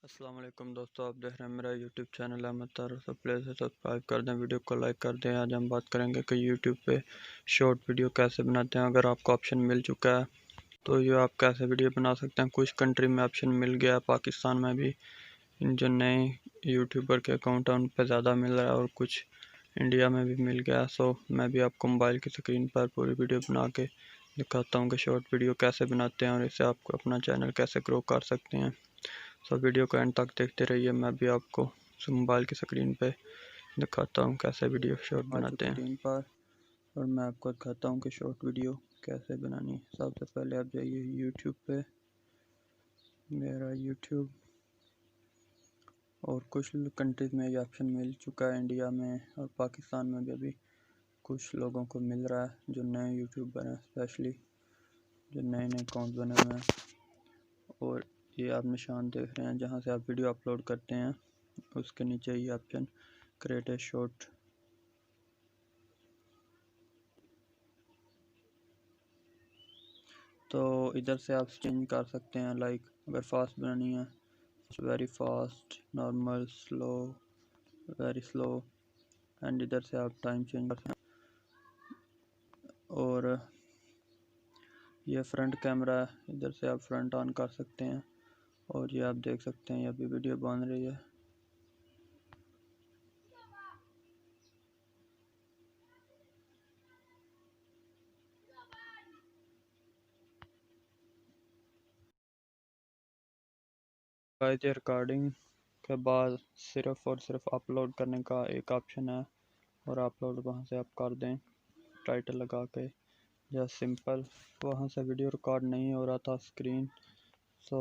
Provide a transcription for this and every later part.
अस्सलाम वालेकुम दोस्तों, आप देख रहे हैं मेरा YouTube चैनल अहमद तारर। तो प्लीज़ सब्सक्राइब कर दें, वीडियो को लाइक कर दें। आज हम बात करेंगे कि YouTube पे शॉर्ट वीडियो कैसे बनाते हैं। अगर आपको ऑप्शन मिल चुका है तो ये आप कैसे वीडियो बना सकते हैं। कुछ कंट्री में ऑप्शन मिल गया, पाकिस्तान में भी जो नए यूट्यूबर के अकाउंट हैं उन पर ज़्यादा मिल रहा है और कुछ इंडिया में भी मिल गया। सो मैं भी आपको मोबाइल की स्क्रीन पर पूरी वीडियो बना के दिखाता हूँ कि शॉर्ट वीडियो कैसे बनाते हैं और इससे आप अपना चैनल कैसे ग्रो कर सकते हैं। सो वीडियो को एंड तक देखते रहिए। मैं भी आपको मोबाइल की स्क्रीन पे दिखाता हूँ कैसे वीडियो शॉर्ट बनाते हैं स्क्रीन पर, और मैं आपको दिखाता हूँ कि शॉर्ट वीडियो कैसे बनानी है। सबसे पहले आप जाइए यूट्यूब पे, मेरा यूट्यूब, और कुछ कंट्रीज़ में ये ऑप्शन मिल चुका है, इंडिया में और पाकिस्तान में भी अभी कुछ लोगों को मिल रहा है जो नए यूट्यूबर हैं, स्पेशली जो नए नए अकाउंट बने हुए हैं। और ये आप निशान देख रहे हैं जहाँ से आप वीडियो अपलोड करते हैं, उसके नीचे ये ऑप्शन क्रिएट ए शॉर्ट। तो इधर से आप चेंज कर सकते हैं, लाइक अगर फास्ट बनानी है very fast, normal, slow, very slow, and इधर से आप टाइम चेंज कर सकते हैं। और ये फ्रंट कैमरा है, इधर से आप फ्रंट ऑन कर सकते हैं। और ये आप देख सकते हैं अभी वीडियो बन रही है। गाइस, ये रिकॉर्डिंग के बाद सिर्फ और सिर्फ अपलोड करने का एक ऑप्शन है, और अपलोड वहाँ से आप कर दें टाइटल लगा के, या सिंपल वहाँ से वीडियो रिकॉर्ड नहीं हो रहा था स्क्रीन। सो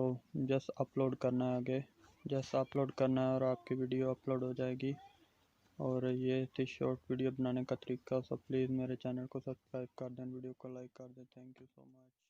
जस्ट अपलोड करना है आगे, जस्ट अपलोड करना है और आपकी वीडियो अपलोड हो जाएगी। और ये थी शॉर्ट वीडियो बनाने का तरीका। सो प्लीज़ मेरे चैनल को सब्सक्राइब कर दें, वीडियो को लाइक कर दें। Thank you so much.